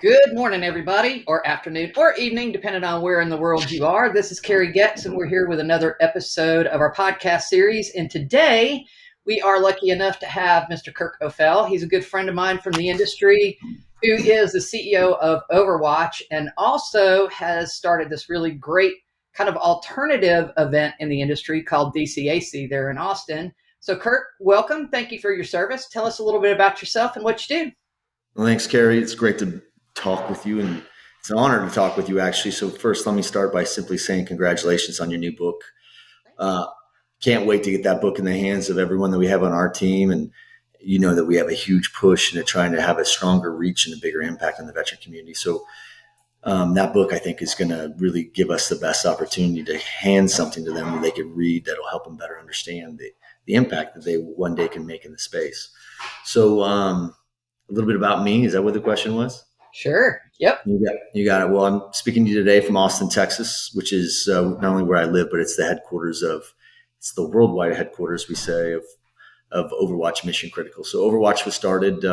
Good morning, everybody, or afternoon, or evening, depending on where in the world you are. This is Carrie Getz, and we're here with another episode of our podcast series. And today, we are lucky enough to have Mr. Kirk Offel. He's a good friend of mine from the industry, who is the CEO of Overwatch, and also has started this really great kind of alternative event in the industry called DCAC there in Austin. So, Kirk, welcome. Thank you for your service. Tell us a little bit about yourself and what you do. Well, thanks, Carrie. It's great to talk with you, and it's an honor to talk with you, actually. So first, let me start by simply saying congratulations on your new book. Can't wait to get that book in the hands of everyone that we have on our team. And you know that we have a huge push into trying to have a stronger reach and a bigger impact on the veteran community. So that book, I think, is going to really give us the best opportunity to hand something to them that they can read that'll help them better understand the impact that they one day can make in the space. So a little bit about me. Is that what the question was? Sure. Yep. You got it. Well, I'm speaking to you today from Austin, Texas, which is not only where I live, but it's the worldwide headquarters, we say, of Overwatch Mission Critical. So Overwatch was started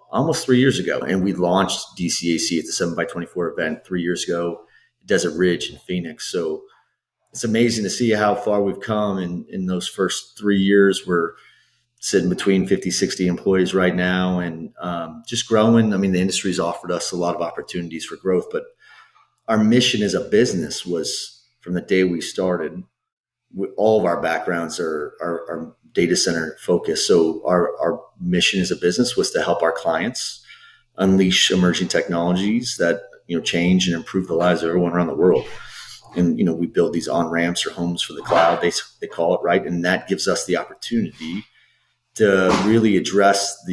almost 3 years ago, and we launched DCAC at the 7x24 event 3 years ago, Desert Ridge in Phoenix. So it's amazing to see how far we've come in those first 3 years. We're sitting between 50, 60 employees right now, and just growing. I mean, the industry's offered us a lot of opportunities for growth, but our mission as a business was, from the day we started, all of our backgrounds are data center focused. So our mission as a business was to help our clients unleash emerging technologies that change and improve the lives of everyone around the world. And we build these on-ramps or homes for the cloud, they call it, right? And that gives us the opportunity to really address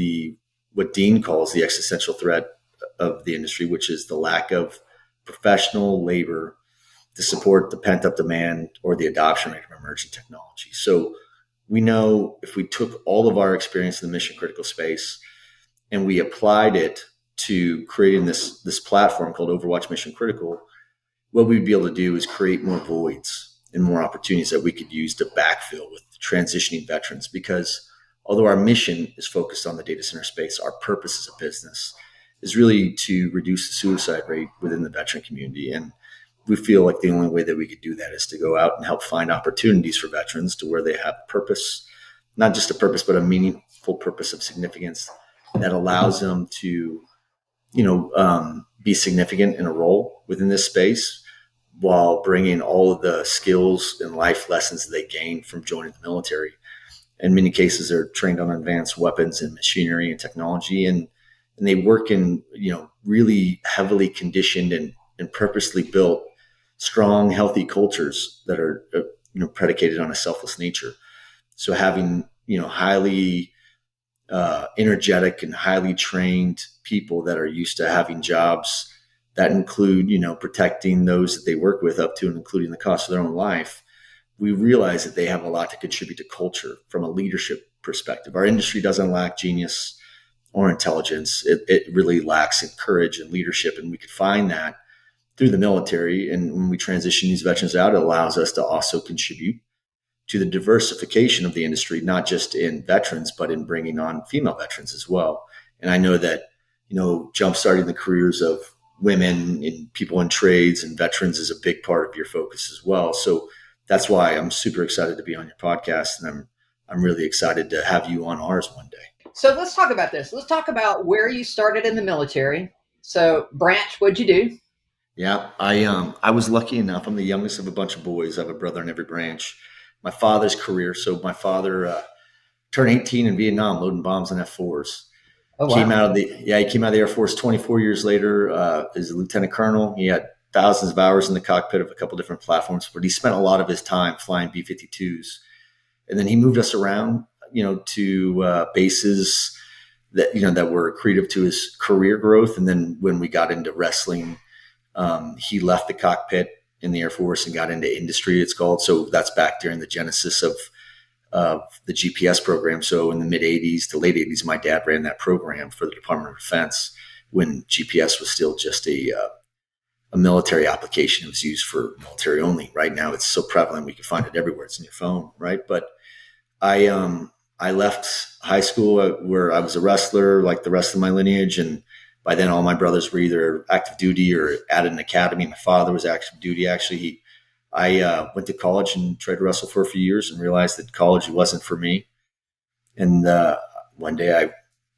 what Dean calls the existential threat of the industry, which is the lack of professional labor to support the pent-up demand or the adoption rate of emerging technology. So we know if we took all of our experience in the mission critical space and we applied it to creating this platform called Overwatch Mission Critical, what we'd be able to do is create more voids and more opportunities that we could use to backfill with transitioning veterans. Because although our mission is focused on the data center space, our purpose as a business is really to reduce the suicide rate within the veteran community. And we feel like the only way that we could do that is to go out and help find opportunities for veterans to where they have purpose, not just a purpose, but a meaningful purpose of significance that allows them to, be significant in a role within this space while bringing all of the skills and life lessons they gain from joining the military. In many cases, they're trained on advanced weapons and machinery and technology, and they work in, really heavily conditioned and purposely built, strong, healthy cultures that are, predicated on a selfless nature. So having, highly energetic and highly trained people that are used to having jobs that include, protecting those that they work with up to and including the cost of their own life, we realize that they have a lot to contribute to culture from a leadership perspective. Our industry doesn't lack genius or intelligence. It really lacks in courage and leadership. And we could find that through the military. And when we transition these veterans out, it allows us to also contribute to the diversification of the industry, not just in veterans, but in bringing on female veterans as well. And I know that, jumpstarting the careers of women and people in trades and veterans is a big part of your focus as well. So that's why I'm super excited to be on your podcast, and I'm really excited to have you on ours one day. So let's talk about this. Let's talk about where you started in the military. So Branch, what'd you do? Yeah, I was lucky enough. I'm the youngest of a bunch of boys. I have a brother in every branch. My father's career. So my father turned 18 in Vietnam, loading bombs on F4s. Oh, wow. He came out of the Air Force 24 years later as a lieutenant colonel. He had thousands of hours in the cockpit of a couple different platforms, but he spent a lot of his time flying B-52s. And then he moved us around, to bases that were accretive to his career growth. And then when we got into wrestling, he left the cockpit in the Air Force and got into industry, it's called. So that's back during the genesis of the GPS program. So in the mid 80s to late 80s, my dad ran that program for the Department of Defense when GPS was still just a military application. It was used for military only. Right now, it's so prevalent we can find it everywhere. It's in your phone, right? But I left high school where I was a wrestler, like the rest of my lineage, and by then all my brothers were either active duty or at an academy. My father was active duty. Actually, I went to college and tried to wrestle for a few years and realized that college wasn't for me. And one day I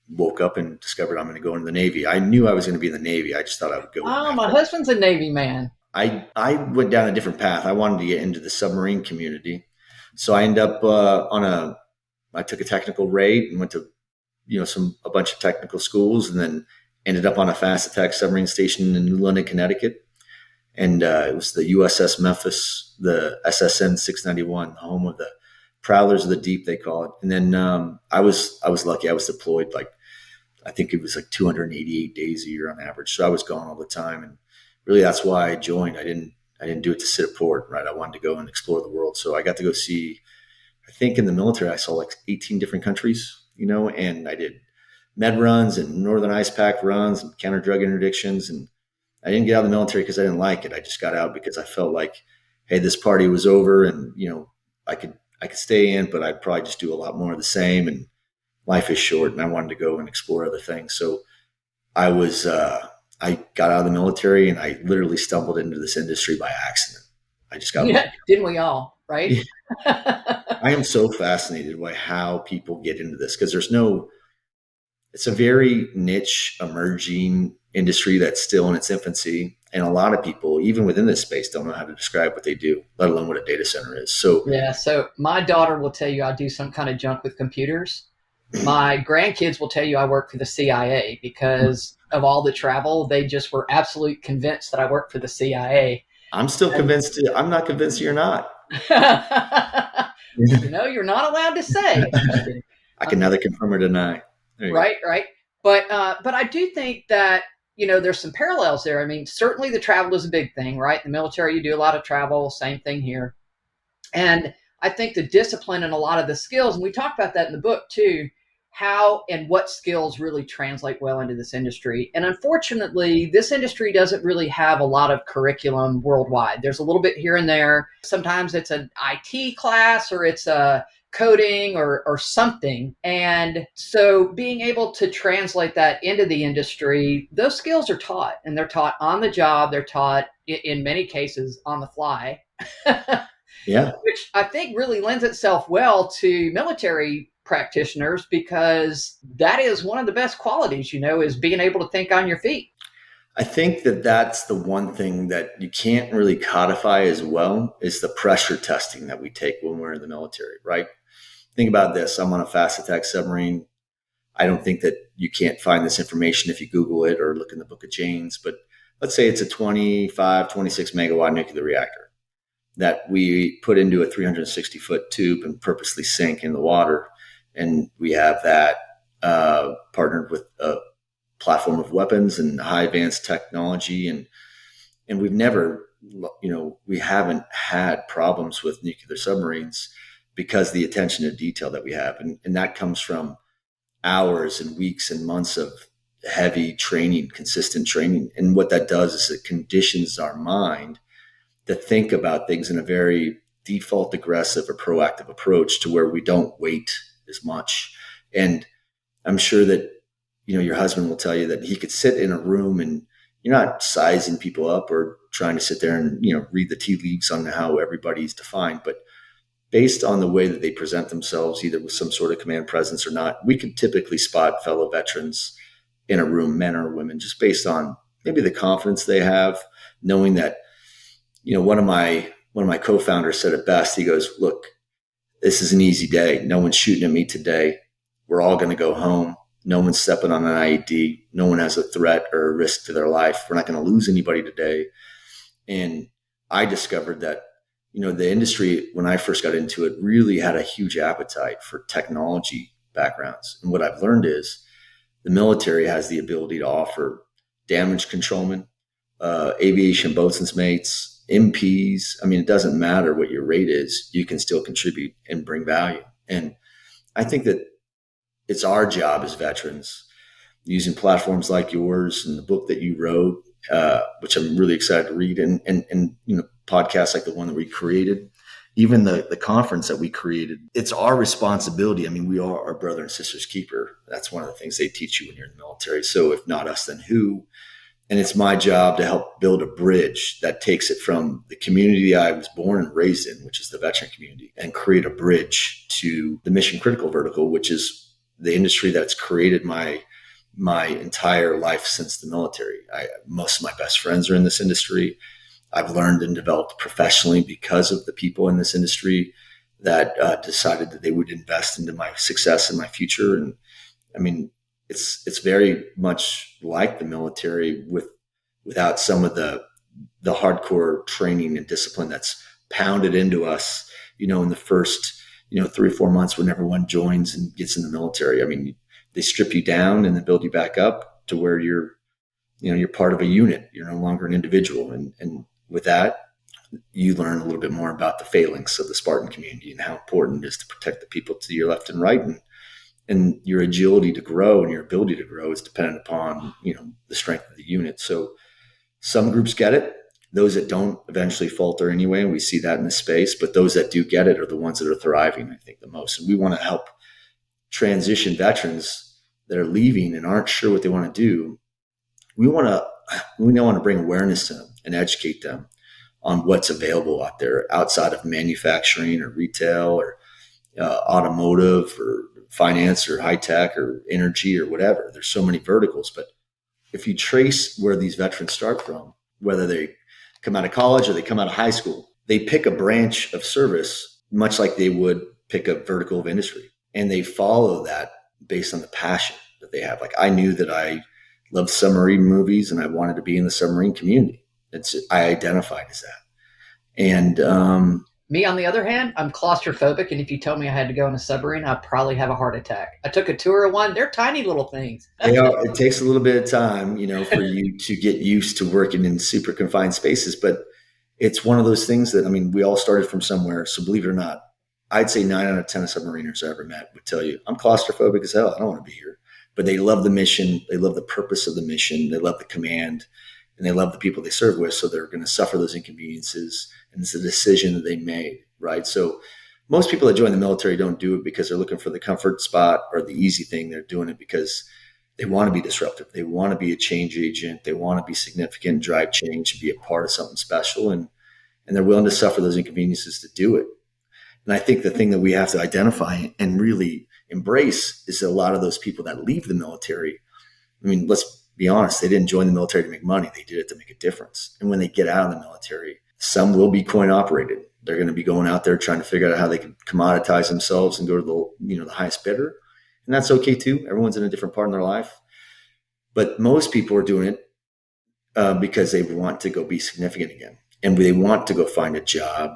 woke up and discovered I'm going to go into the Navy. I knew I was going to be in the Navy. I just thought I would go. Oh, my husband's a Navy man. I went down a different path. I wanted to get into the submarine community. So I ended up I took a technical rate and went to, a bunch of technical schools, and then ended up on a fast attack submarine station in New London, Connecticut. And it was the USS Memphis, the SSN 691, home of the Prowlers of the Deep, they call it. And then I was lucky. I was deployed I think it was 288 days a year on average. So I was gone all the time. And really that's why I joined. I didn't do it to sit at port, right? I wanted to go and explore the world. So I got to go see, I think in the military, I saw 18 different countries, and I did med runs and Northern Ice Pack runs and counter drug interdictions. And I didn't get out of the military because I didn't like it. I just got out because I felt like, hey, this party was over, and, I could stay in, but I'd probably just do a lot more of the same. And life is short, and I wanted to go and explore other things. So I got out of the military, and I literally stumbled into this industry by accident. I just got, didn't we all, right? I am so fascinated by how people get into this, because it's a very niche emerging industry that's still in its infancy. And a lot of people, even within this space, don't know how to describe what they do, let alone what a data center is. So my daughter will tell you I do some kind of junk with computers. My grandkids will tell you I work for the CIA because of all the travel. They just were absolutely convinced that I work for the CIA. I'm still convinced. I'm not convinced you're not. You're not allowed to say. I can neither confirm or deny. Right. But I do think that, there's some parallels there. I mean, certainly the travel is a big thing, right? In the military, you do a lot of travel, same thing here. And I think the discipline and a lot of the skills, and we talk about that in the book too, how and what skills really translate well into this industry. And unfortunately, this industry doesn't really have a lot of curriculum worldwide. There's a little bit here and there. Sometimes it's an IT class or it's a coding or something. And so being able to translate that into the industry, those skills are taught, and they're taught on the job. They're taught in many cases on the fly. Yeah. Which I think really lends itself well to military practitioners, because that is one of the best qualities, is being able to think on your feet. I think that that's the one thing that you can't really codify as well, is the pressure testing that we take when we're in the military, right? Think about this. I'm on a fast attack submarine. I don't think that you can't find this information if you Google it or look in the Book of Janes, but let's say it's a 25, 26 megawatt nuclear reactor that we put into a 360-foot tube and purposely sink in the water. And we have that partnered with a platform of weapons and high advanced technology. And we've never, we haven't had problems with nuclear submarines because of the attention to detail that we have. And that comes from hours and weeks and months of heavy training, consistent training. And what that does is it conditions our mind to think about things in a very default aggressive or proactive approach, to where we don't wait as much. And I'm sure that, your husband will tell you that he could sit in a room and you're not sizing people up or trying to sit there and, read the tea leaves on how everybody's defined, but based on the way that they present themselves, either with some sort of command presence or not, we could typically spot fellow veterans in a room, men or women, just based on maybe the confidence they have, knowing that, one of my co-founders said it best. He goes, look, this is an easy day. No one's shooting at me today. We're all going to go home. No one's stepping on an IED. No one has a threat or a risk to their life. We're not going to lose anybody today. And I discovered that, the industry, when I first got into it, really had a huge appetite for technology backgrounds. And what I've learned is the military has the ability to offer damage controlmen, aviation boatswain's mates, MPs. I mean, it doesn't matter what your rate is. You can still contribute and bring value. And I think that it's our job as veterans, using platforms like yours and the book that you wrote, which I'm really excited to read, and podcasts like the one that we created, even the conference that we created, it's our responsibility. I mean, we are our brother and sister's keeper. That's one of the things they teach you when you're in the military. So if not us, then who? And it's my job to help build a bridge that takes it from the community I was born and raised in, which is the veteran community, and create a bridge to the mission critical vertical, which is the industry that's created my entire life since the military. Most of my best friends are in this industry. I've learned and developed professionally because of the people in this industry that decided that they would invest into my success and my future. And I mean, it's very much like the military without some of the hardcore training and discipline that's pounded into us, in the first, 3 or 4 months when everyone joins and gets in the military. I mean, they strip you down and then build you back up to where you're part of a unit. You're no longer an individual. And with that, you learn a little bit more about the failings of the Spartan community and how important it is to protect the people to your left and right. And your agility to grow and your ability to grow is dependent upon, the strength of the unit. So some groups get it. Those that don't eventually falter anyway. And we see that in the space, but those that do get it are the ones that are thriving, I think, the most. And we want to help transition veterans that are leaving and aren't sure what they want to do. We want to bring awareness to them and educate them on what's available out there outside of manufacturing or retail or automotive or finance or high tech or energy or whatever. There's so many verticals, but if you trace where these veterans start from, whether they come out of college or they come out of high school, they pick a branch of service much like they would pick a vertical of industry. And they follow that based on the passion that they have. Like, I knew that I loved submarine movies and I wanted to be in the submarine community. I identified as that. And me, on the other hand, I'm claustrophobic. And if you told me I had to go in a submarine, I'd probably have a heart attack. I took a tour of one. They're tiny little things. It takes a little bit of time, for you to get used to working in super confined spaces. But it's one of those things that, we all started from somewhere. So believe it or not, I'd say 9 out of 10 of submariners I ever met would tell you, I'm claustrophobic as hell. I don't want to be here. But they love the mission. They love the purpose of the mission. They love the command. And they love the people they serve with. So they're going to suffer those inconveniences. And it's a decision that they made, right? So most people that join the military don't do it because they're looking for the comfort spot or the easy thing. They're doing it because they want to be disruptive. They want to be a change agent. They want to be significant, drive change, and be a part of something special. And they're willing to suffer those inconveniences to do it. And I think the thing that we have to identify and really embrace is a lot of those people that leave the military. Let's be honest, they didn't join the military to make money. They did it to make a difference. And when they get out of the military, some will be coin operated. They're going to be going out there trying to figure out how they can commoditize themselves and go to the highest bidder. And that's okay too. Everyone's in a different part in their life. But most people are doing it because they want to go be significant again. And they want to go find a job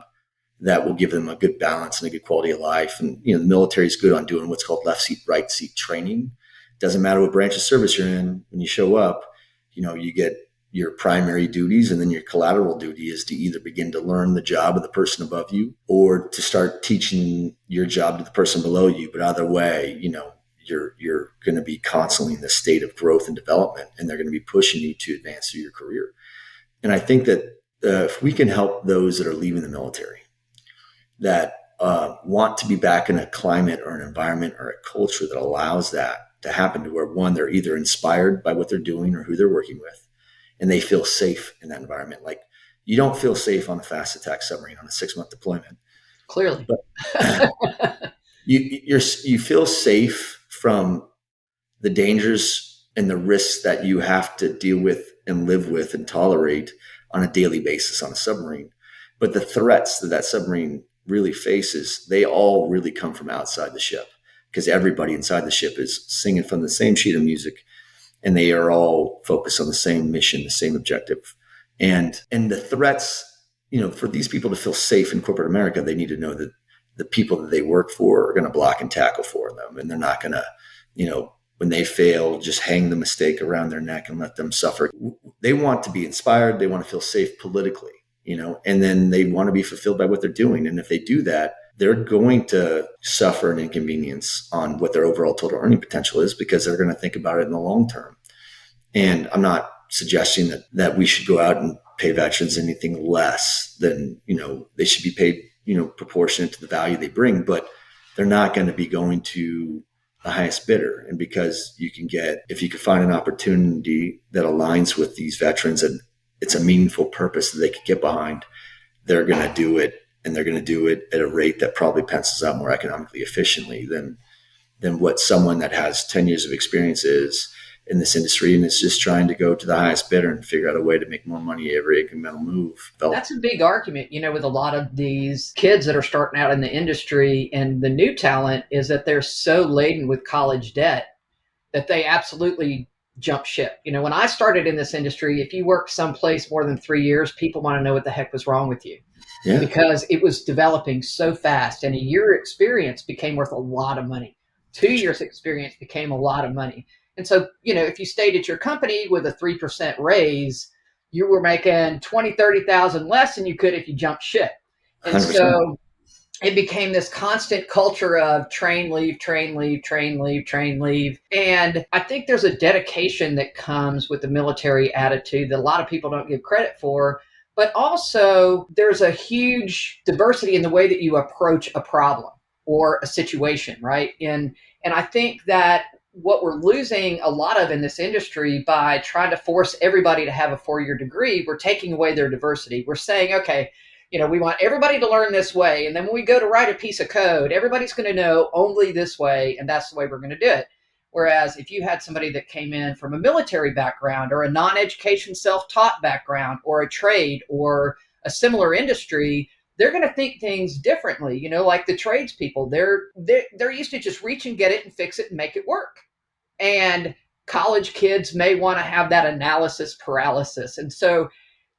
that will give them a good balance and a good quality of life. And, the military is good on doing what's called left seat, right seat training. Doesn't matter what branch of service you're in. When you show up, you get your primary duties, and then your collateral duty is to either begin to learn the job of the person above you or to start teaching your job to the person below you. But either way, you're going to be constantly in this state of growth and development, and they're going to be pushing you to advance through your career. And I think that if we can help those that are leaving the military that want to be back in a climate or an environment or a culture that allows that to happen, to where, one, they're either inspired by what they're doing or who they're working with, and they feel safe in that environment. Like, you don't feel safe on a fast attack submarine on a 6-month deployment. Clearly. But you feel safe from the dangers and the risks that you have to deal with and live with and tolerate on a daily basis on a submarine. But the threats that submarine really faces, they all really come from outside the ship, because everybody inside the ship is singing from the same sheet of music, and they are all focused on the same mission, the same objective. And the threats, for these people to feel safe in corporate America, they need to know that the people that they work for are going to block and tackle for them. And they're not going to, when they fail, just hang the mistake around their neck and let them suffer. They want to be inspired. They want to feel safe politically, and then they want to be fulfilled by what they're doing. And if they do that, they're going to suffer an inconvenience on what their overall total earning potential is, because they're going to think about it in the long term. And I'm not suggesting that we should go out and pay veterans anything less than, they should be paid proportionate to the value they bring, but they're not going to be going to the highest bidder. And because if you could find an opportunity that aligns with these veterans and it's a meaningful purpose that they could get behind, they're going to do it, and they're going to do it at a rate that probably pencils out more economically efficiently than what someone that has 10 years of experience is in this industry and is just trying to go to the highest bidder and figure out a way to make more money every incremental move. That's a big argument, with a lot of these kids that are starting out in the industry, and the new talent is that they're so laden with college debt that they absolutely jump ship. When I started in this industry, if you worked someplace more than 3 years, people want to know what the heck was wrong with you. Yeah. Because it was developing so fast, and a year experience became worth a lot of money. 2 years experience became a lot of money. And so, if you stayed at your company with a 3% raise, you were making 20, 30,000 less than you could if you jumped ship. And 100%. So it became this constant culture of train, leave, train, leave, train, leave, train, leave. And I think there's a dedication that comes with the military attitude that a lot of people don't give credit for. But also there's a huge diversity in the way that you approach a problem or a situation, right? And I think that what we're losing a lot of in this industry by trying to force everybody to have a 4-year degree, we're taking away their diversity. We're saying, okay, we want everybody to learn this way. And then when we go to write a piece of code, everybody's going to know only this way. And that's the way we're going to do it. Whereas if you had somebody that came in from a military background or a non-education self-taught background or a trade or a similar industry, they're going to think things differently, like the tradespeople. They're used to just reach and get it and fix it and make it work. And college kids may want to have that analysis paralysis. And so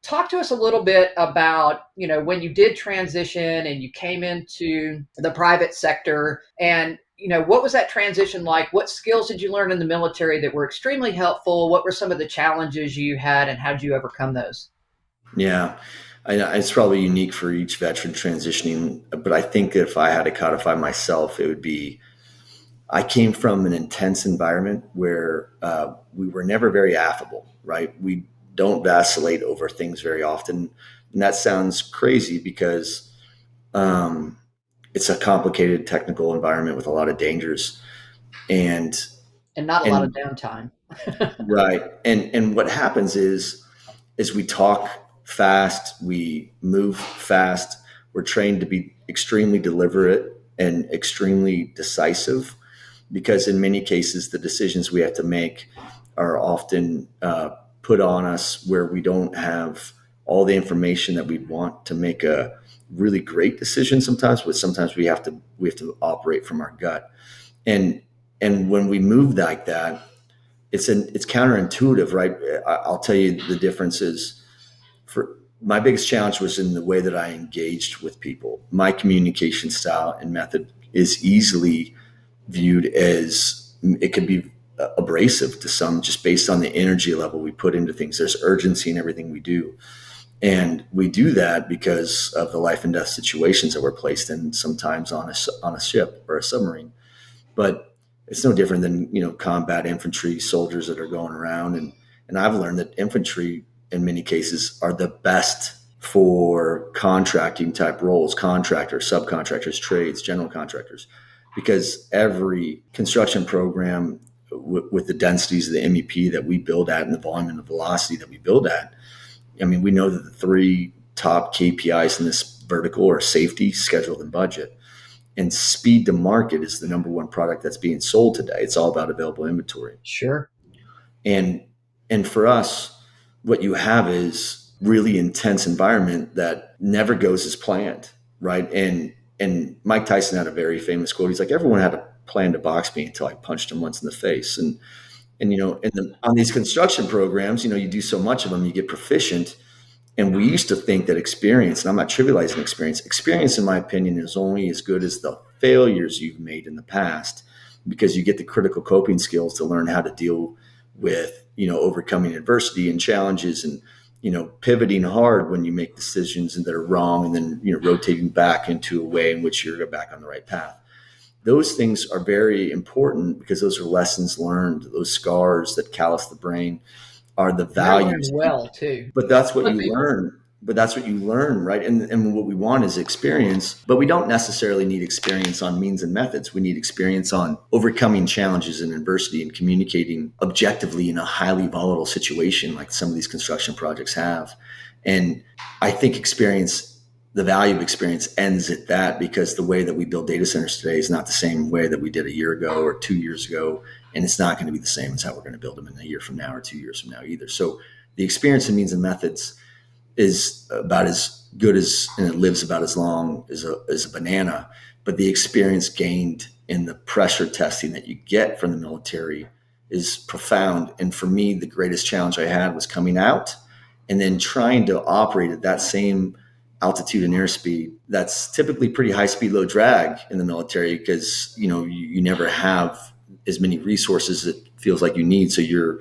talk to us a little bit about, when you did transition and you came into the private sector, and, what was that transition like? What skills did you learn in the military that were extremely helpful? What were some of the challenges you had, and how did you overcome those? Yeah. It's probably unique for each veteran transitioning, but I think that if I had to codify myself, it would be, I came from an intense environment where we were never very affable, right? We don't vacillate over things very often. And that sounds crazy because it's a complicated technical environment with a lot of dangers and not a lot of downtime. Right. And what happens is we talk fast, we move fast, we're trained to be extremely deliberate and extremely decisive, because in many cases, the decisions we have to make are often put on us where we don't have all the information that we want to make a really great decision sometimes, but sometimes we have to operate from our gut. And when we move like that, it's counterintuitive, right? I'll tell you the differences. For my biggest challenge was in the way that I engaged with people. My communication style and method is easily viewed as, it could be abrasive to some, just based on the energy level we put into things. There's urgency in everything we do. And we do that because of the life and death situations that we're placed in, sometimes on a ship or a submarine. But it's no different than, combat infantry soldiers that are going around. And I've learned that infantry in many cases are the best for contracting type roles, contractors, subcontractors, trades, general contractors, because every construction program with the densities of the MEP that we build at and the volume and the velocity that we build at, I mean, we know that the 3 top KPIs in this vertical are safety, schedule, and budget. And speed to market is the number one product that's being sold today. It's all about available inventory. Sure. And for us, what you have is really intense environment that never goes as planned, right? And Mike Tyson had a very famous quote. He's like, everyone had a plan to box me until I punched him once in the face. And on these construction programs, you do so much of them, you get proficient. And we used to think that experience, and I'm not trivializing experience, in my opinion, is only as good as the failures you've made in the past, because you get the critical coping skills to learn how to deal with, overcoming adversity and challenges, and, pivoting hard when you make decisions that are wrong, and then, rotating back into a way in which you're back on the right path. Those things are very important because those are lessons learned. Those scars that callous the brain are the values. Well, too. But that's what you learn. but that's what you learn, right? And what we want is experience, but we don't necessarily need experience on means and methods. We need experience on overcoming challenges and adversity and communicating objectively in a highly volatile situation like some of these construction projects have. And I think the value of experience ends at that, because the way that we build data centers today is not the same way that we did a year ago or 2 years ago. And it's not going to be the same as how we're going to build them in a year from now or 2 years from now either. So the experience and means and methods is about as good as, and it lives about as long as a banana. But the experience gained in the pressure testing that you get from the military is profound. And for me, the greatest challenge I had was coming out and then trying to operate at that same altitude and airspeed. That's typically pretty high speed, low drag in the military, because you never have as many resources it feels like you need. So you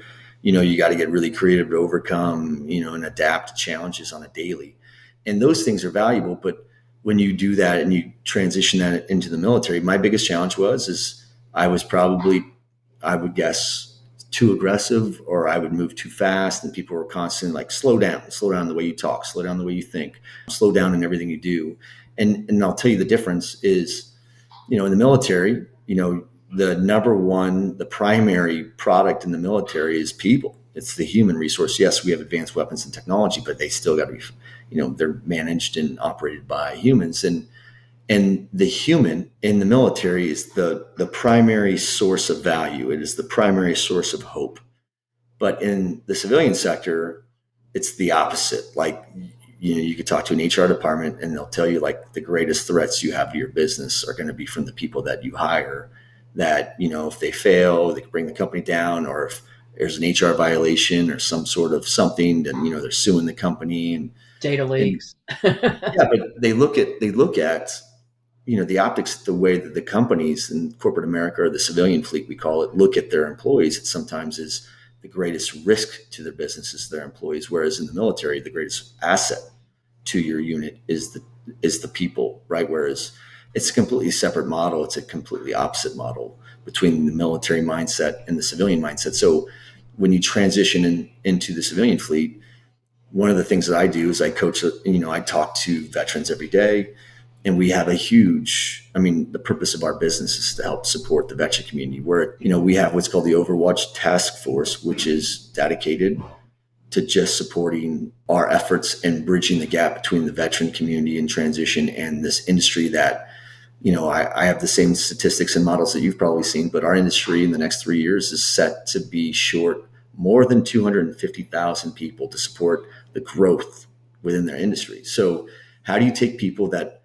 got to get really creative to overcome, and adapt to challenges on a daily. And those things are valuable. But when you do that and you transition that into the military, my biggest challenge is I was probably, I would guess, too aggressive, or I would move too fast. And people were constantly like, slow down the way you talk, slow down the way you think, slow down in everything you do. And I'll tell you the difference is, in the military, the primary product in the military is people. It's the human resource. Yes, we have advanced weapons and technology, but they still got to be, they're managed and operated by humans. And the human in the military is the primary source of value. It is the primary source of hope. But in the civilian sector, it's the opposite. Like, you could talk to an HR department and they'll tell you like the greatest threats you have to your business are going to be from the people that you hire. That, if they fail, they can bring the company down, or if there's an HR violation or some sort of something, then, they're suing the company and data leaks. Yeah, but they look at, the optics, the way that the companies in corporate America, or the civilian fleet, we call it, look at their employees. It sometimes is the greatest risk to their business is their employees. Whereas in the military, the greatest asset to your unit is the people, right? Whereas it's a completely separate model. It's a completely opposite model between the military mindset and the civilian mindset. So when you transition into the civilian fleet, one of the things that I do is I coach, I talk to veterans every day, and we have the purpose of our business is to help support the veteran community, where, we have what's called the Overwatch task force, which is dedicated to just supporting our efforts and bridging the gap between the veteran community and transition and this industry that, I have the same statistics and models that you've probably seen, but our industry in the next 3 years is set to be short more than 250,000 people to support the growth within their industry. So how do you take people that,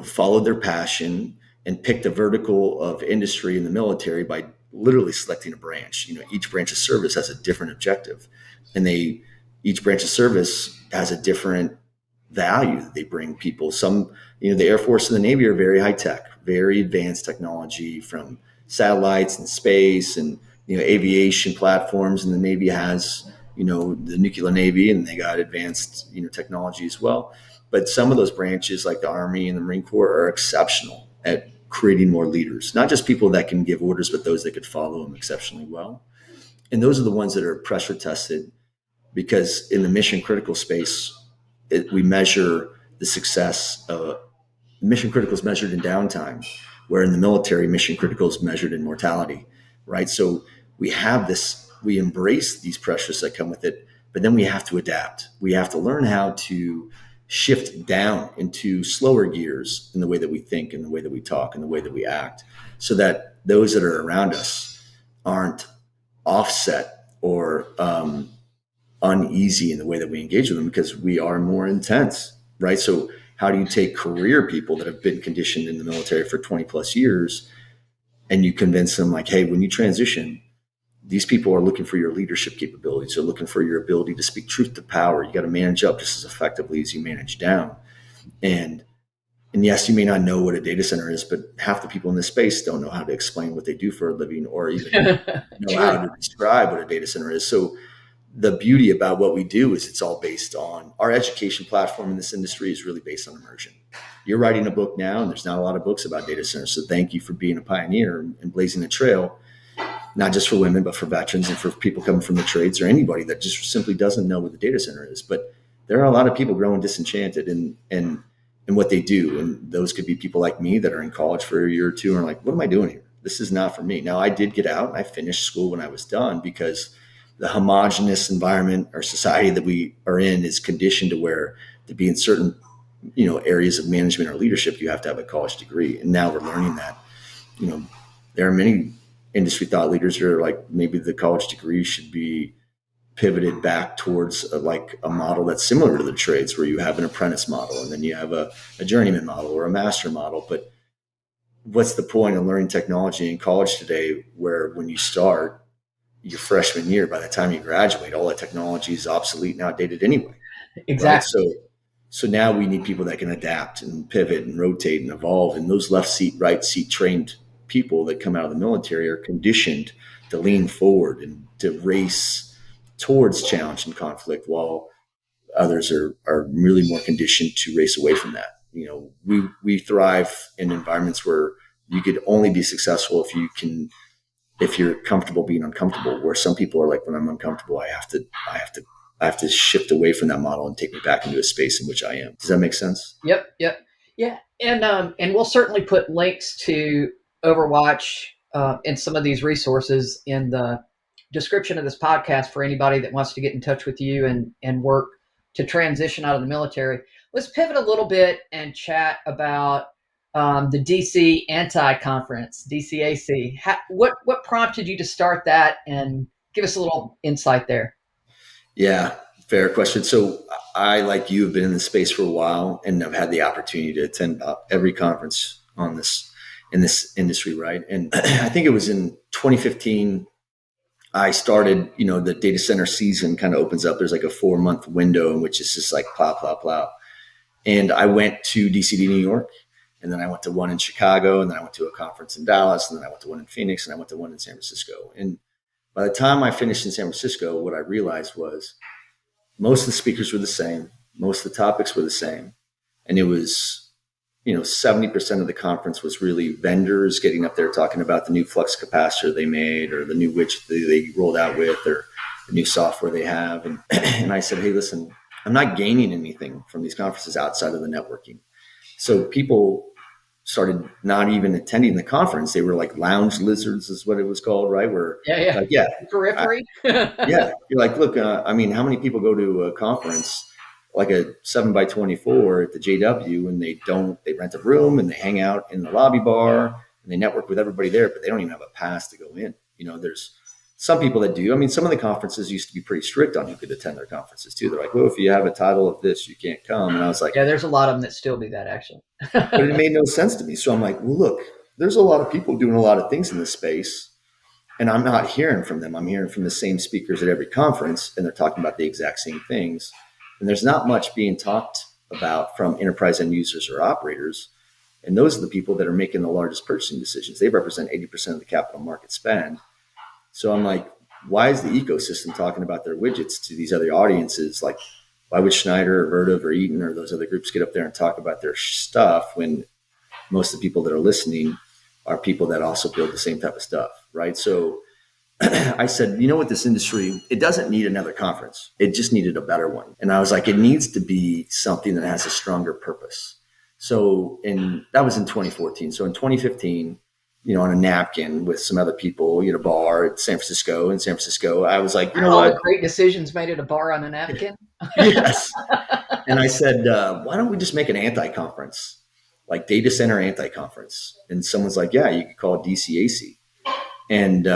followed their passion and picked a vertical of industry in the military by literally selecting a branch? Each branch of service has a different objective, and each branch of service has a different value that they bring people. Some, the Air Force and the Navy are very high tech, very advanced technology, from satellites and space and, aviation platforms. And the Navy has, the nuclear Navy, and they got advanced, technology as well. But some of those branches, like the Army and the Marine Corps, are exceptional at creating more leaders, not just people that can give orders, but those that could follow them exceptionally well. And those are the ones that are pressure tested, because in the mission critical space, we measure the success. Mission critical is measured in downtime, where in the military, mission critical is measured in mortality, right? So we embrace these pressures that come with it, but then we have to adapt. We have to learn how to shift down into slower gears in the way that we think, in the way that we talk, in the way that we act, so that those that are around us aren't offset or uneasy in the way that we engage with them, because we are more intense, right? So how do you take career people that have been conditioned in the military for 20 plus years, and you convince them like, hey, when you transition, these people are looking for your leadership capabilities. They're looking for your ability to speak truth to power. You got to manage up just as effectively as you manage down. And yes, you may not know what a data center is, but half the people in this space don't know how to explain what they do for a living, or even know how to describe what a data center is. So the beauty about what we do is it's all based on our education platform in this industry is really based on immersion. You're writing a book now, and there's not a lot of books about data centers. So thank you for being a pioneer and blazing a trail, not just for women, but for veterans and for people coming from the trades, or anybody that just simply doesn't know what the data center is. But there are a lot of people growing disenchanted in what they do. And those could be people like me that are in college for a year or two and are like, what am I doing here? This is not for me. Now, I did get out and I finished school when I was done, because the homogenous environment or society that we are in is conditioned to where to be in certain, areas of management or leadership, you have to have a college degree. And now we're learning that, there are many industry thought leaders who are like, maybe the college degree should be pivoted back towards a model that's similar to the trades, where you have an apprentice model and then you have a journeyman model or a master model. But what's the point of learning technology in college today, where when you start your freshman year, by the time you graduate, all that technology is obsolete and outdated anyway? Exactly. Right? So now we need people that can adapt and pivot and rotate and evolve. And those left seat, right seat trained people that come out of the military are conditioned to lean forward and to race towards challenge and conflict, while others are really more conditioned to race away from that. We thrive in environments where you could only be successful if you're comfortable being uncomfortable, where some people are like, when I'm uncomfortable, I have to shift away from that model and take me back into a space in which I am. Does that make sense? Yep. Yeah. And we'll certainly put links to Overwatch and some of these resources in the description of this podcast for anybody that wants to get in touch with you and work to transition out of the military. Let's pivot a little bit and chat about the DC anti-conference, DCAC. What prompted you to start that, and give us a little insight there? Yeah, fair question. So I, like you, have been in the space for a while and have had the opportunity to attend about every conference in this industry, right? And I think it was in 2015 I started, the data center season kind of opens up. There's like a 4-month window in which it's just like plow, plow, plow. And I went to DCD, New York, and then I went to one in Chicago, and then I went to a conference in Dallas, and then I went to one in Phoenix, and I went to one in San Francisco. And by the time I finished in San Francisco, what I realized was most of the speakers were the same. Most of the topics were the same. And it was, 70% of the conference was really vendors getting up there talking about the new flux capacitor they made, or the new widget they rolled out with, or the new software they have. And I said, hey, listen, I'm not gaining anything from these conferences outside of the networking. So people started not even attending the conference. They were like lounge lizards is what it was called, right? Where periphery. You're like, look, how many people go to a conference like a 7x24 at the JW, and they rent a room and they hang out in the lobby bar and they network with everybody there, but they don't even have a pass to go in. There's some people that do. Some of the conferences used to be pretty strict on who could attend their conferences too. They're like, well, if you have a title of this, you can't come. And I was like, yeah, there's a lot of them that still do that, actually. But it made no sense to me. So I'm like, well, look, there's a lot of people doing a lot of things in this space, and I'm not hearing from them. I'm hearing from the same speakers at every conference, and they're talking about the exact same things. And there's not much being talked about from enterprise end users or operators. And those are the people that are making the largest purchasing decisions. They represent 80% of the capital market spend. So I'm like, why is the ecosystem talking about their widgets to these other audiences? Like, why would Schneider or Vertiv or Eaton or those other groups get up there and talk about their stuff when most of the people that are listening are people that also build the same type of stuff, right? So I said, with this industry, it doesn't need another conference. It just needed a better one. And I was like, it needs to be something that has a stronger purpose. So that was in 2014. So in 2015, on a napkin with some other people at a bar in San Francisco, I was like, all the great decisions made at a bar on a napkin. Yes. And I said, why don't we just make an anti-conference, like data center anti-conference? And someone's like, yeah, you could call it DCAC. And,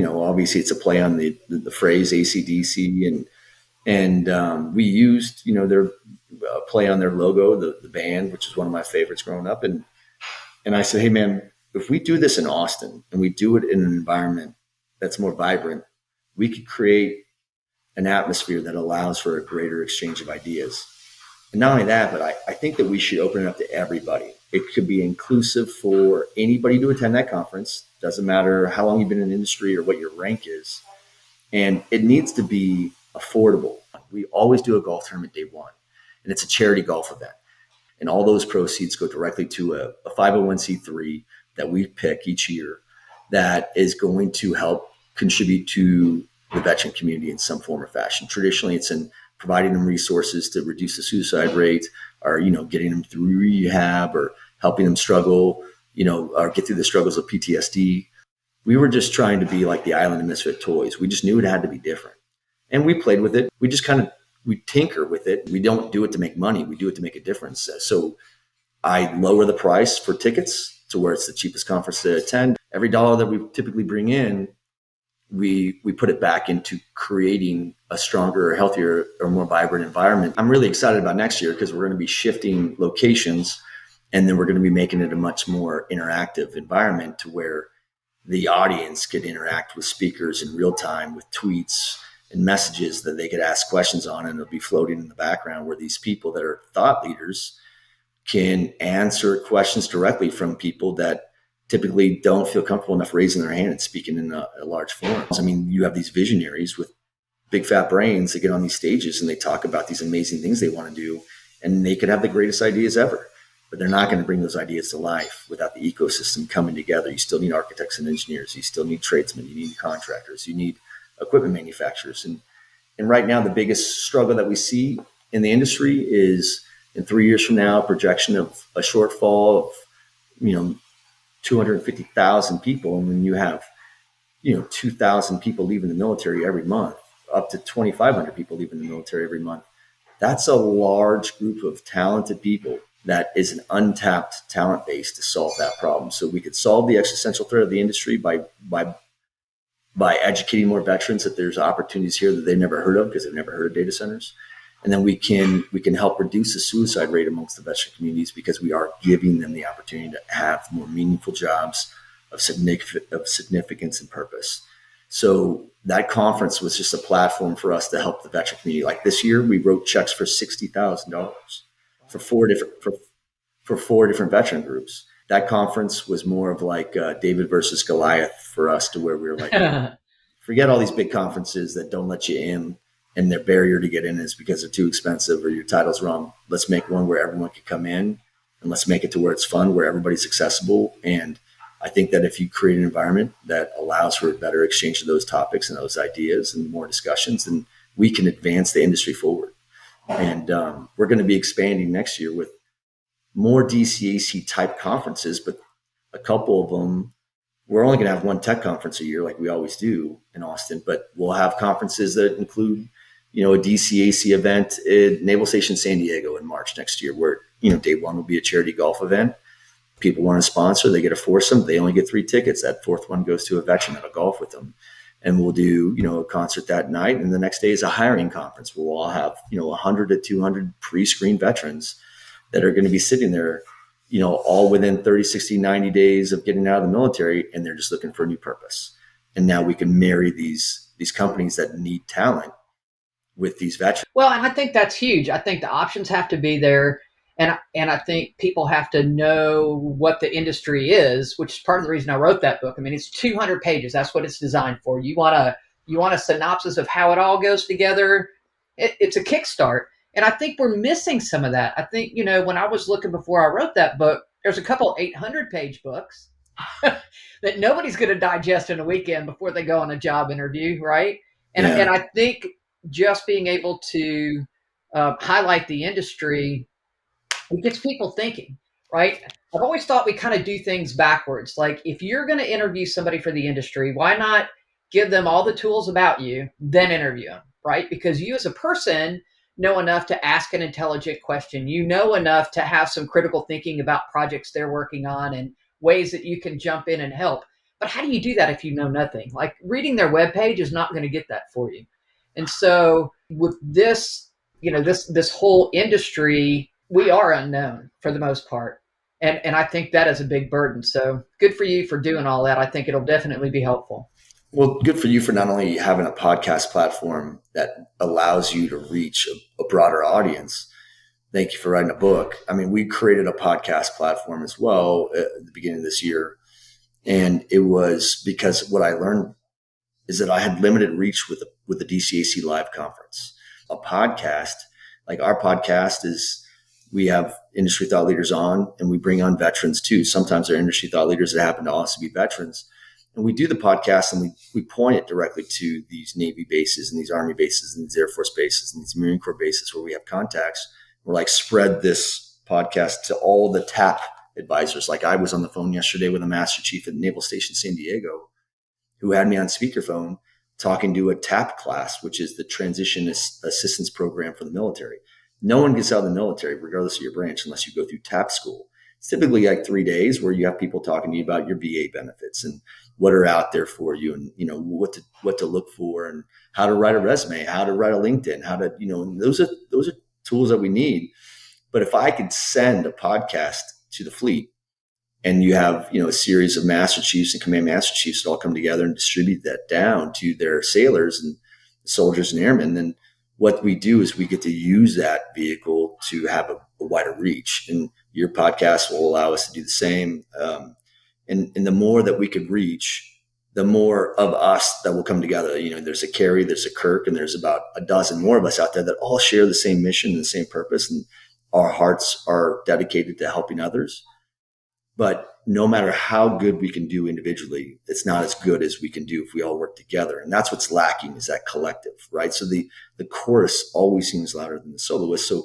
obviously it's a play on the phrase ACDC, and we used, their play on their logo, the band, which is one of my favorites growing up. And I said, hey man, if we do this in Austin and we do it in an environment that's more vibrant, we could create an atmosphere that allows for a greater exchange of ideas. And not only that, but I think that we should open it up to everybody. It could be inclusive for anybody to attend that conference. Doesn't matter how long you've been in the industry or what your rank is. And it needs to be affordable. We always do a golf tournament day one, and it's a charity golf event. And all those proceeds go directly to a 501c3 that we pick each year that is going to help contribute to the veteran community in some form or fashion. Traditionally, it's in providing them resources to reduce the suicide rate, or, getting them through rehab, or helping them struggle, or get through the struggles of PTSD. We were just trying to be like the island of misfit toys. We just knew it had to be different. And we played with it. We just we tinker with it. We don't do it to make money. We do it to make a difference. So I lower the price for tickets to where it's the cheapest conference to attend. Every dollar that we typically bring in, we put it back into creating a stronger, healthier, or more vibrant environment. I'm really excited about next year because we're going to be shifting locations, and then we're going to be making it a much more interactive environment to where the audience could interact with speakers in real time with tweets and messages that they could ask questions on, and it'll be floating in the background where these people that are thought leaders can answer questions directly from people that typically don't feel comfortable enough raising their hand and speaking in a large forum. I mean, you have these visionaries with big fat brains that get on these stages and they talk about these amazing things they want to do, and they could have the greatest ideas ever, but they're not going to bring those ideas to life without the ecosystem coming together. You still need architects and engineers. You still need tradesmen. You need contractors. You need equipment manufacturers. And right now, the biggest struggle that we see in the industry is in 3 years from now, a projection of a shortfall of, 250,000 people. And when you have, 2,000 people leaving the military every month, up to 2,500 people leaving the military every month, that's a large group of talented people that is an untapped talent base to solve that problem. So we could solve the existential threat of the industry by educating more veterans that there's opportunities here that they've never heard of because they've never heard of data centers. And then we can help reduce the suicide rate amongst the veteran communities because we are giving them the opportunity to have more meaningful jobs of significance and purpose. So that conference was just a platform for us to help the veteran community. Like this year, we wrote checks for $60,000 for four different veteran groups. That conference was more of like David versus Goliath for us, to where we were like, forget all these big conferences that don't let you in, and their barrier to get in is because they're too expensive or your title's wrong. Let's make one where everyone can come in, and let's make it to where it's fun, where everybody's accessible. And I think that if you create an environment that allows for a better exchange of those topics and those ideas and more discussions, then we can advance the industry forward. And we're going to be expanding next year with more DCAC type conferences, but a couple of them, we're only going to have one tech conference a year like we always do in Austin, but we'll have conferences that include, a DCAC event at Naval Station San Diego in March next year, where, day one will be a charity golf event. People want to sponsor, they get a foursome, they only get 3 tickets. That fourth one goes to a veteran that'll golf with them. And we'll do, a concert that night. And the next day is a hiring conference where we'll all have, 100 to 200 pre-screened veterans that are going to be sitting there, all within 30, 60, 90 days of getting out of the military. And they're just looking for a new purpose. And now we can marry these companies that need talent with these veterans. Well, and I think that's huge. I think the options have to be there. And I think people have to know what the industry is, which is part of the reason I wrote that book. I mean, it's 200 pages. That's what it's designed for. You want a synopsis of how it all goes together. It's a kickstart. And I think we're missing some of that. I think, when I was looking before I wrote that book, there's a couple 800-page books that nobody's going to digest in a weekend before they go on a job interview, right? And I think just being able to highlight the industry, it gets people thinking, right? I've always thought we kind of do things backwards. Like, if you're going to interview somebody for the industry, why not give them all the tools about you, then interview them, right? Because you as a person know enough to ask an intelligent question. You know enough to have some critical thinking about projects they're working on and ways that you can jump in and help. But how do you do that if you know nothing? Like, reading their webpage is not going to get that for you. And so with this, this whole industry, we are unknown for the most part. And I think that is a big burden. So good for you for doing all that. I think it'll definitely be helpful. Well, good for you for not only having a podcast platform that allows you to reach a broader audience. Thank you for writing a book. I mean, we created a podcast platform as well at the beginning of this year. And it was because what I learned is that I had limited reach with the DCAC live conference. A podcast, like our podcast is, we have industry thought leaders on, and we bring on veterans too. Sometimes they're industry thought leaders that happen to also be veterans. And we do the podcast and we point it directly to these Navy bases and these Army bases and these Air Force bases and these Marine Corps bases where we have contacts. We're like, spread this podcast to all the TAP advisors. Like I was on the phone yesterday with a Master Chief at Naval Station San Diego who had me on speakerphone talking to a TAP class, which is the Transition Assistance Program for the military. No one gets out of the military, regardless of your branch, unless you go through TAP school. It's typically like 3 days where you have people talking to you about your VA benefits and what are out there for you, and what to look for, and how to write a resume, how to write a LinkedIn, how to those are tools that we need. But if I could send a podcast to the fleet, and you have a series of Master Chiefs and Command Master Chiefs that all come together and distribute that down to their sailors and soldiers and airmen, then what we do is we get to use that vehicle to have a wider reach. And your podcast will allow us to do the same. And the more that we could reach, the more of us that will come together. There's a Carrie, there's a Kirk, and there's about a dozen more of us out there that all share the same mission and the same purpose. And our hearts are dedicated to helping others. But no matter how good we can do individually, it's not as good as we can do if we all work together. And that's what's lacking, is that collective, right? So the chorus always seems louder than the soloist. So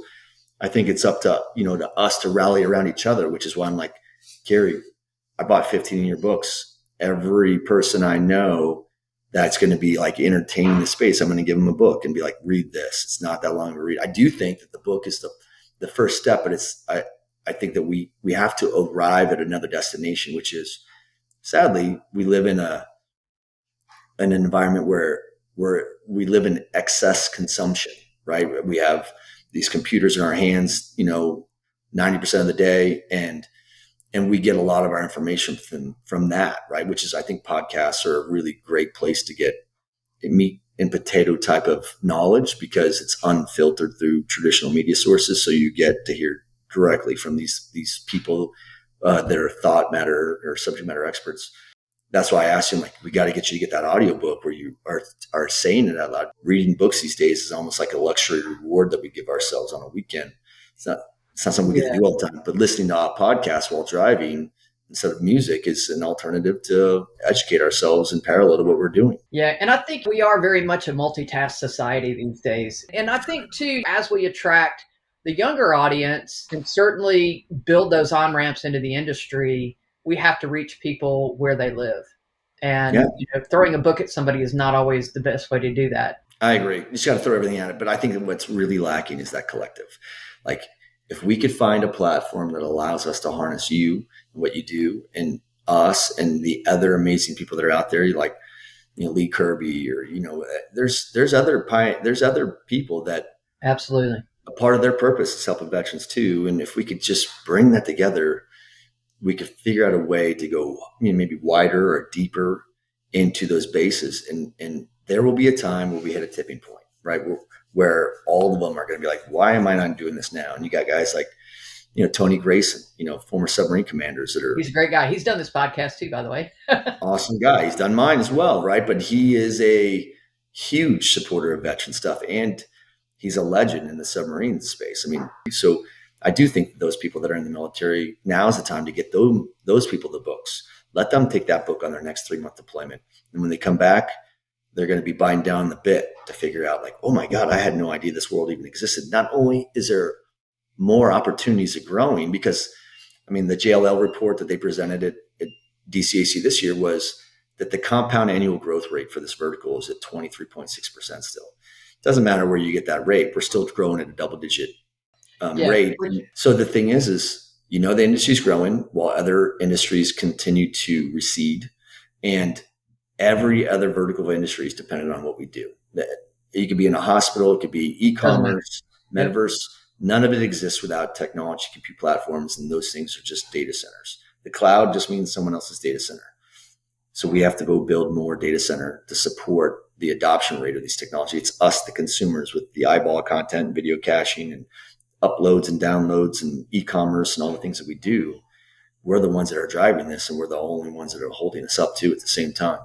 I think it's up to, to us to rally around each other, which is why I'm like, Carrie, I bought 15 of your books. Every person I know that's going to be like entertaining the space, I'm going to give them a book and be like, read this. It's not that long to read. I do think that the book is the first step, but I think that we have to arrive at another destination, which is, sadly, we live in an environment where we live in excess consumption, right? We have these computers in our hands, 90% of the day, and we get a lot of our information from that, right? Which is, I think podcasts are a really great place to get meat and potato type of knowledge, because it's unfiltered through traditional media sources. So you get to hear directly from these people that are thought matter or subject matter experts. That's why I asked him, like, we got to get you to get that audiobook where you are saying it out loud. Reading books these days is almost like a luxury reward that we give ourselves on a weekend. It's not something we get to do all the time, but listening to a podcast while driving instead of music is an alternative to educate ourselves in parallel to what we're doing. Yeah. And I think we are very much a multitask society these days. And I think too, as we attract the younger audience and certainly build those on-ramps into the industry, we have to reach people where they live. And throwing a book at somebody is not always the best way to do that. I agree. You just got to throw everything at it. But I think that what's really lacking is that collective. Like, if we could find a platform that allows us to harness you and what you do, and us and the other amazing people that are out there, like Lee Kirby, or there's other people that absolutely a part of their purpose is helping veterans too. And if we could just bring that together, we could figure out a way to go maybe wider or deeper into those bases. And there will be a time where we hit a tipping point, right? Where all of them are going to be like, why am I not doing this now? And you got guys like, Tony Grayson, former submarine commanders that are. He's a great guy. He's done this podcast too, by the way. Awesome guy. He's done mine as well, right? But he is a huge supporter of veteran stuff, and he's a legend in the submarine space. I mean, so I do think that those people that are in the military, now is the time to get those people the books. Let them take that book on their next 3-month deployment. And when they come back, they're going to be biting down the bit to figure out, like, oh my God, I had no idea this world even existed. Not only is there more opportunities of growing, because the JLL report that they presented at DCAC this year was that the compound annual growth rate for this vertical is at 23.6% still. Doesn't matter where you get that rate. We're still growing at a double-digit rate. So the thing is, the industry's growing while other industries continue to recede, and every other vertical of industry is dependent on what we do. You could be in a hospital, it could be e-commerce, metaverse. None of it exists without technology, compute platforms, and those things are just data centers. The cloud just means someone else's data center. So we have to go build more data center to support the adoption rate of these technologies. It's us, the consumers, with the eyeball content, video caching, and uploads and downloads and e-commerce and all the things that we do. We're the ones that are driving this, and we're the only ones that are holding us up too at the same time.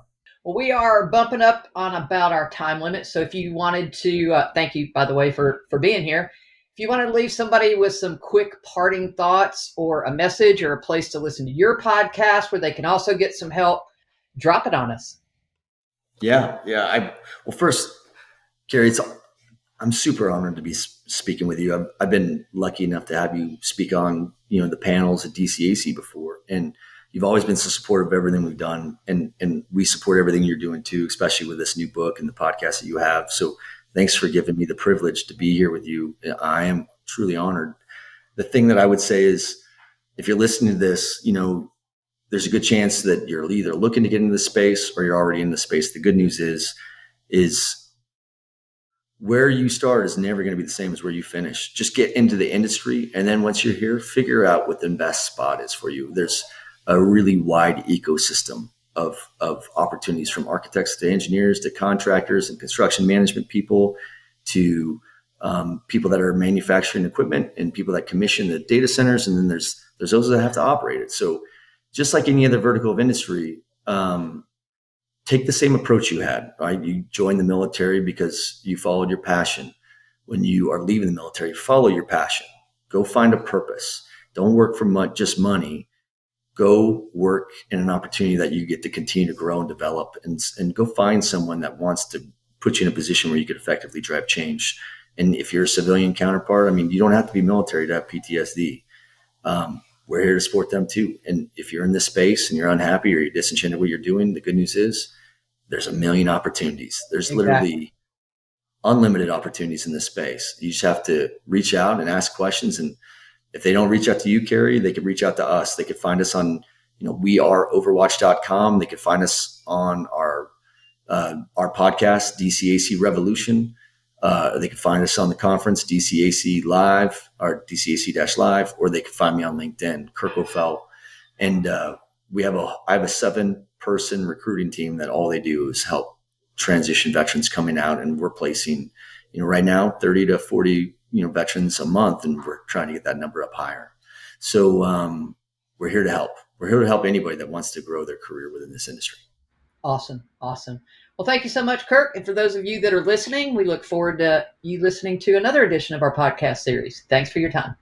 Well, we are bumping up on about our time limit. So if you wanted to, thank you, by the way, for being here. If you want to leave somebody with some quick parting thoughts or a message or a place to listen to your podcast where they can also get some help drop it on us. Yeah. Well, first, Carrie, I'm super honored to be speaking with you. I've been lucky enough to have you speak on, the panels at DCAC before, and you've always been so supportive of everything we've done, and we support everything you're doing too, especially with this new book and the podcast that you have. So thanks for giving me the privilege to be here with you. I am truly honored. The thing that I would say is, if you're listening to this, there's a good chance that you're either looking to get into the space or you're already in the space. The good news is where you start is never going to be the same as where you finish. Just get into the industry. And then once you're here, figure out what the best spot is for you. There's a really wide ecosystem of opportunities, from architects to engineers to contractors and construction management people to people that are manufacturing equipment and people that commission the data centers. And then there's those that have to operate it. So just like any other vertical of industry, take the same approach you had, right? You joined the military because you followed your passion. When you are leaving the military, follow your passion. Go find a purpose. Don't work for just money. Go work in an opportunity that you get to continue to grow and develop, and go find someone that wants to put you in a position where you could effectively drive change. And if you're a civilian counterpart, you don't have to be military to have PTSD. We're here to support them too. And if you're in this space and you're unhappy or you're disenchanted with what you're doing, the good news is there's a million opportunities. There's literally unlimited opportunities in this space. You just have to reach out and ask questions. And if they don't reach out to you, Carrie, they could reach out to us. They could find us on, weareoverwatch.com. They could find us on our podcast, DCAC Revolution. They could find us on the conference, DCAC Live or DCAC-Live, or they could find me on LinkedIn, Kirk Offel. And I have a 7-person recruiting team that all they do is help transition veterans coming out, and we're placing, right now 30 to 40, veterans a month, and we're trying to get that number up higher. So we're here to help. We're here to help anybody that wants to grow their career within this industry. Awesome. Well, thank you so much, Kirk. And for those of you that are listening, we look forward to you listening to another edition of our podcast series. Thanks for your time.